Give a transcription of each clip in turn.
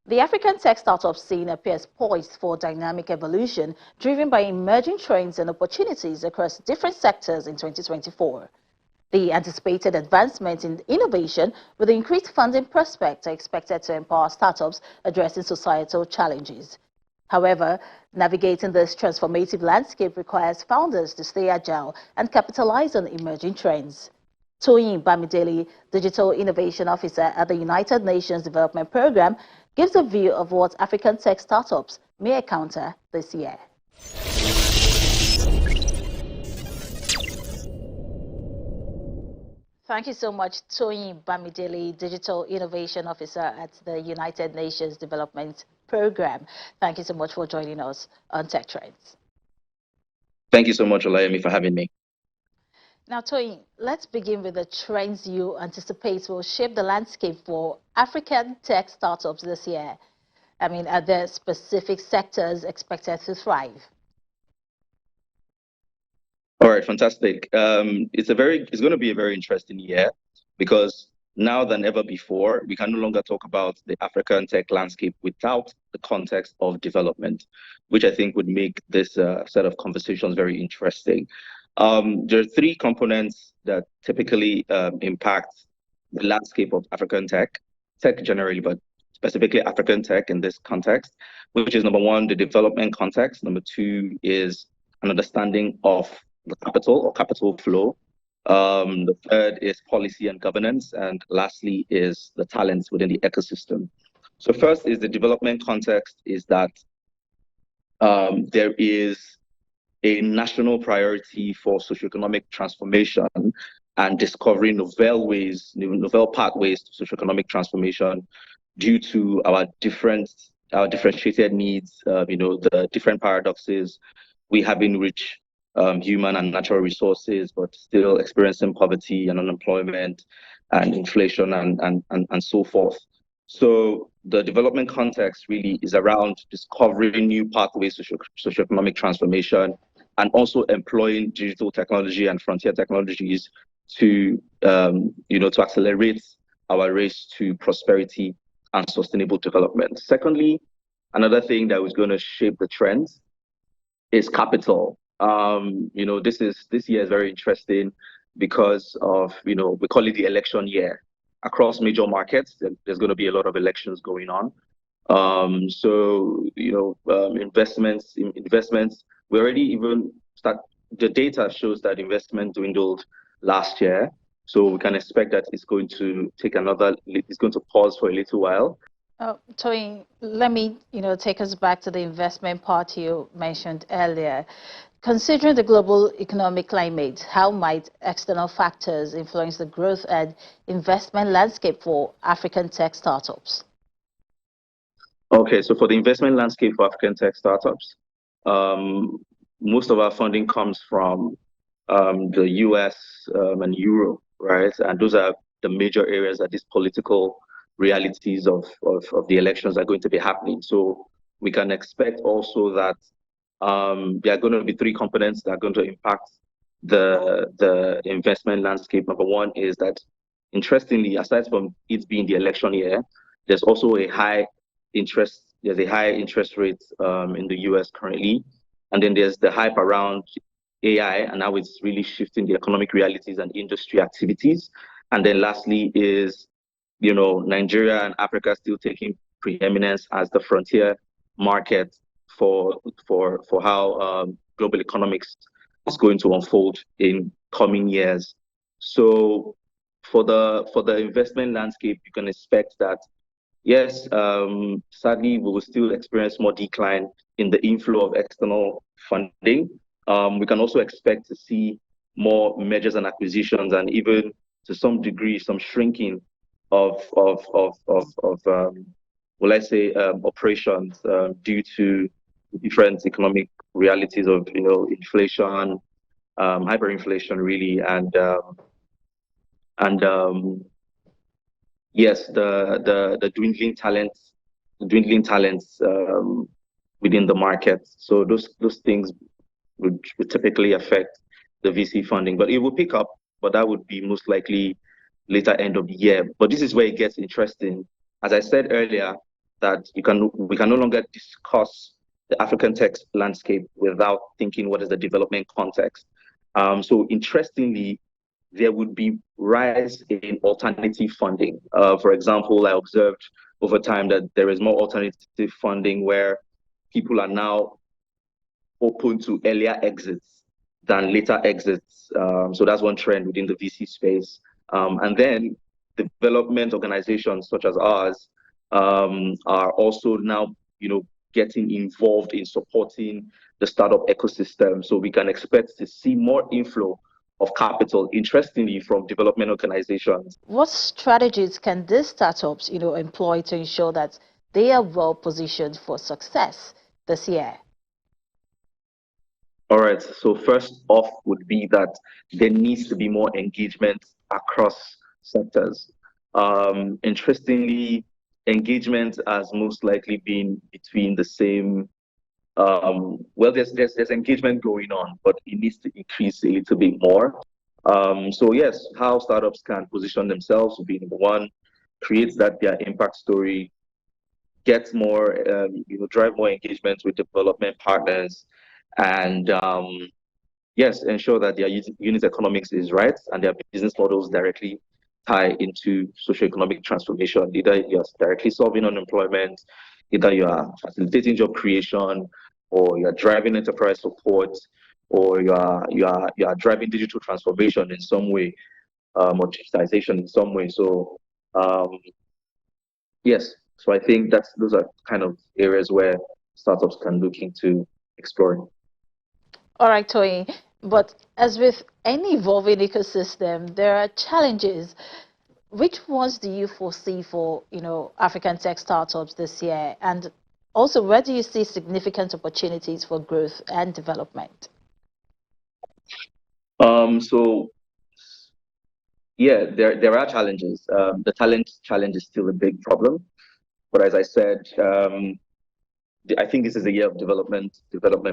The African tech startup scene appears poised for dynamic evolution, driven by emerging trends and opportunities across different sectors in 2024. The anticipated advancement in innovation with increased funding prospects are expected to empower startups addressing societal challenges. However, navigating this transformative landscape requires founders to stay agile and capitalize on emerging trends. Toyin Bamidele, Digital Innovation Officer at the United Nations Development Programme, gives a view of what African tech startups may encounter this year. Thank you so much, Toyin Bamidele, Digital Innovation Officer at the United Nations Development Programme. Thank you so much for joining us on Tech Trends. Thank you so much, Olayemi, for having me. Now, Toyin, let's begin with the trends you anticipate will shape the landscape for African tech startups this year. I mean, are there specific sectors expected to thrive? All right, fantastic. It's going to be a very interesting year because now than ever before, we can no longer talk about the African tech landscape without the context of development, which I think would make this set of conversations very interesting. There are three components that typically impact the landscape of African tech generally, but specifically African tech in this context, which is number one, the development context. Number two is an understanding of the capital or capital flow. The third is policy and governance. And lastly is the talents within the ecosystem. So first is the development context is that there is a national priority for socioeconomic transformation and discovering novel pathways to socioeconomic transformation due to our differentiated needs, the different paradoxes. We have been rich human and natural resources, but still experiencing poverty and unemployment and inflation and so forth. So the development context really is around discovering new pathways to socioeconomic transformation and also employing digital technology and frontier technologies to accelerate our race to prosperity and sustainable development. Secondly, another thing that was going to shape the trends is capital. This year is very interesting because of, we call it the election year. Across major markets, there's going to be a lot of elections going on. Investments, we already even the data shows that investment dwindled last year. So we can expect that it's going to pause for a little while. Toyin, let me, take us back to the investment part you mentioned earlier. Considering the global economic climate, how might external factors influence the growth and investment landscape for African tech startups? Okay, so for the investment landscape for African tech startups, most of our funding comes from the US and Europe, right? And those are the major areas that these political realities of the elections are going to be happening. So we can expect also that there are going to be three components that are going to impact the investment landscape. Number one is that, interestingly, aside from it being the election year, there's also a high interest rate in the US currently. And then there's the hype around AI and how it's really shifting the economic realities and industry activities. And then lastly is, Nigeria and Africa still taking preeminence as the frontier market for how global economics is going to unfold in coming years. So for the investment landscape, you can expect that, yes, sadly, we will still experience more decline in the inflow of external funding. We can also expect to see more mergers and acquisitions, and even to some degree, some shrinking of operations due to different economic realities of inflation, hyperinflation, really, and yes, the dwindling talents within the market. So those things would typically affect the VC funding, but it will pick up. But that would be most likely later end of the year. But this is where it gets interesting. As I said earlier, that we can no longer discuss the African tech landscape without thinking what is the development context. So interestingly, there would be rise in alternative funding. For example, I observed over time that there is more alternative funding where people are now open to earlier exits than later exits. So that's one trend within the VC space. And then development organizations such as ours are also now, getting involved in supporting the startup ecosystem. So we can expect to see more inflow of capital, interestingly, from development organizations. What strategies can these startups, employ to ensure that they are well positioned for success this year? All right. So first off would be that there needs to be more engagement across sectors. Interestingly, engagement has most likely been between the same. Well, there's engagement going on, but it needs to increase a little bit more. So yes, how startups can position themselves would be number one, create that their impact story, get more, drive more engagement with development partners, and yes, ensure that their unit economics is right and their business models directly tie into socioeconomic transformation. Either you're directly solving unemployment, either you are facilitating job creation, or you're driving enterprise support, or you are driving digital transformation in some way, or digitization in some way. So yes, so I think those are kind of areas where startups can look into exploring. All right, Toyin. But as with any evolving ecosystem, there are challenges. Which ones do you foresee for, African tech startups this year? And also, where do you see significant opportunities for growth and development? So yeah, there are challenges. The talent challenge is still a big problem, but as I said, I think this is a year of development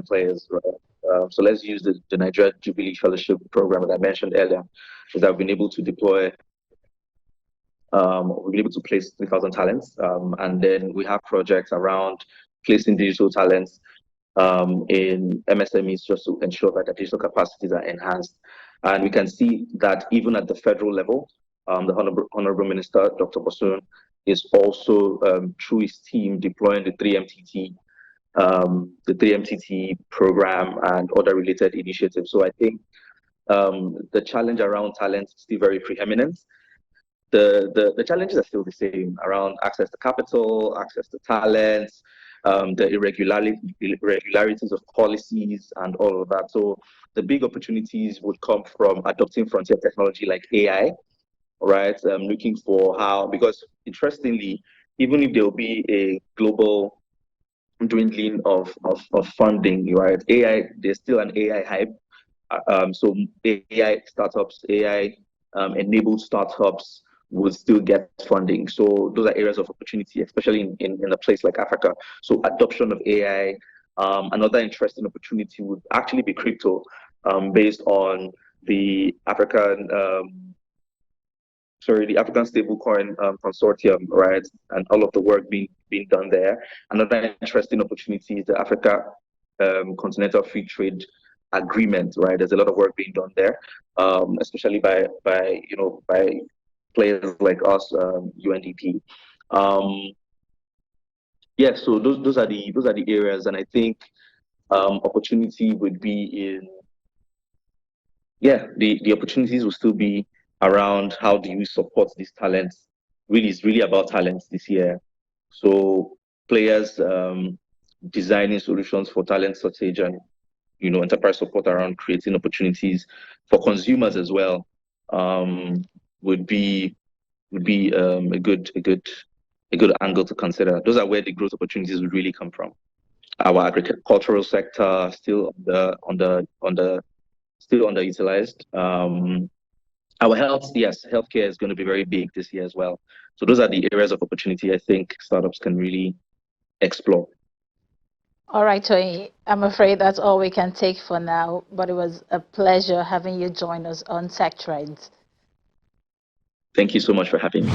players. Right? So let's use the Nigeria Jubilee Fellowship program that I mentioned earlier, is that we've been able to place 3,000 talents, and then we have projects around placing digital talents in MSMEs just to ensure that the digital capacities are enhanced. And we can see that even at the federal level, the Honorable Minister, Dr. Bosun, is also, through his team, deploying the 3MTT program and other related initiatives. So I think the challenge around talent is still very preeminent. The challenges are still the same around access to capital, access to talents, the irregularities of policies and all of that. So the big opportunities would come from adopting frontier technology like AI, right? Looking for how, because interestingly, even if there will be a global dwindling of funding, right? AI, there's still an AI hype. So AI startups, AI enabled startups would still get funding. So those are areas of opportunity, especially in a place like Africa. So adoption of AI. Another interesting opportunity would actually be crypto, based on the African Stablecoin Consortium, right, and all of the work being done there. Another interesting opportunity is the Africa Continental Free Trade Agreement, right? There's a lot of work being done there, especially by players like us, UNDP. Yeah, so those are the areas, and I think opportunity would be in the opportunities will still be around how do you support these talents. Really, it's really about talents this year. So players designing solutions for talent shortage and enterprise support around creating opportunities for consumers as well, would be a good angle to consider. Those are where the growth opportunities would really come from. Our agricultural sector still still underutilized. Our healthcare is going to be very big this year as well. So those are the areas of opportunity I think startups can really explore. All right, Toyin. I'm afraid that's all we can take for now, but it was a pleasure having you join us on Tech Trends. Thank you so much for having me.